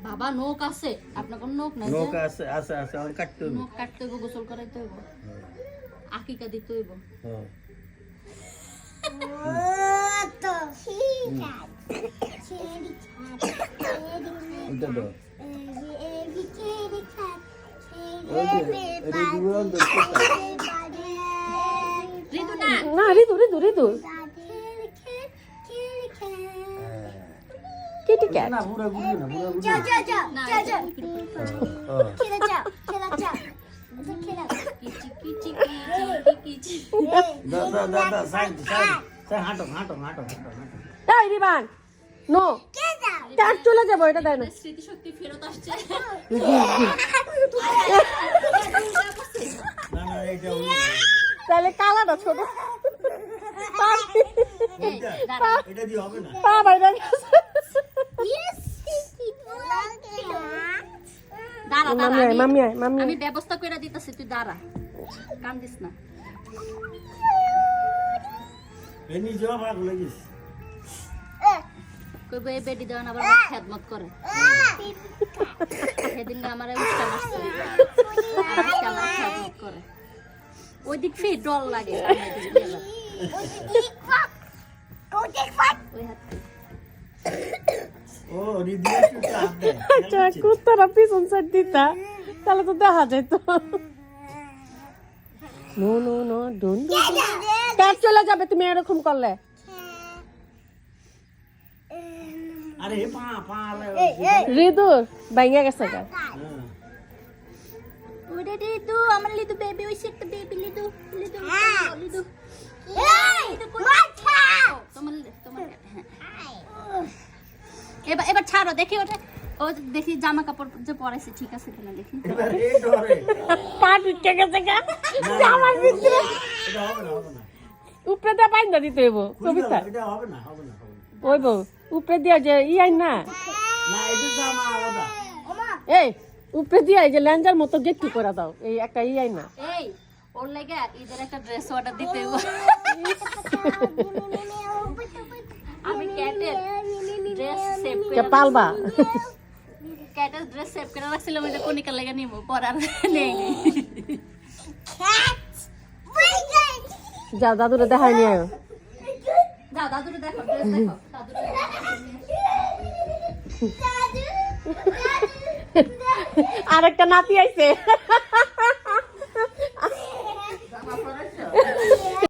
বাবা নখ আছে আপনার কোন নখ নাই? নখ আছে আছে আছে আর কাটতে হবে। নখ কাটতে হবে, গোসল করাইতে হবে, আকিকা দিতে হইব। হ্যাঁ এটা দাও ঋতু না না ঋতু কিটি ক্যাট না পুরা গুলি না পুরা গুলি না কিচি কিচি কিচি দা দা দা দা সাইড সাইড সাইড হাঁটো হাঁটো হাঁটো হাঁটো হাঁটো এই রিবান নো ক্যাট চলে যাবো, এটা দেয় না। স্মৃতি শক্তি ফেরত আসছে। না না এটা তাহলে কালাটা ছোট এটা দিয়ে হবে না। পা বাইরে গেছে। দাঁড়া মাম্মি আয় আমি ব্যবস্থা করে দিতেছি, তুই দাঁড়া, কান্দিস না। এনি জব আর লাগিস কই বে বেডি দেওয়া না, আবার খেদমত করে। সেদিন না আমারে উস্কা মারছে, উস্কা মার খেদমত করে। ওই দিক ফি ডল লাগে ওই হাত ও রিদিয়া চুটা আপনি আচ্ছা কুত্তারা পিছন সাইড দিতা তাহলে তো দেখা যেত। No no no don't cut চলে যাবে তুমি এরকম করলে। আরে পা পা ঋতু বাইঙ্গা গেছে গা। ওরে লিদু, আমার লিদু বেবি, ওই একটা বেবি লিদু লিদু লিদু। তোমার এবার ছাড়ো, দেখি ওটা, ও দেখি জামা কাপড় যে পরাইছে ঠিক আছে কিনা দেখি। এবার এই ধরে পা ঢুকে গেছে গা জামার ভিতরে। এটা হবে না হবে না উপরে দিয়ে বাইন্দা দিতে হইব কবিতা। এটা হবে না হবে না হবে না ওই বউ উপরে দিয়া যে আই না, না এটা জামা আলাদা এই উপরে দিয়া এই যে ল্যাঞ্জার মতো গেট্টু করে দাও, এই একটা আই না। এই ওর লাগে ঈদের একটা ড্রেস অর্ডার দিতে হইব। আমি ক্যাটের ড্রেস সেভ করে পালবা ক্যাটের ড্রেস সেভ করে রাখছিলাম, এটা কোনিকার লাগে নিব, পরার নেই। যা দাদুরে দেখাই নিয়ে আয়। যাও দাদুরে দেখো, ড্রেস দেখো দাদুরে। আরেকটা নাতি আইছে।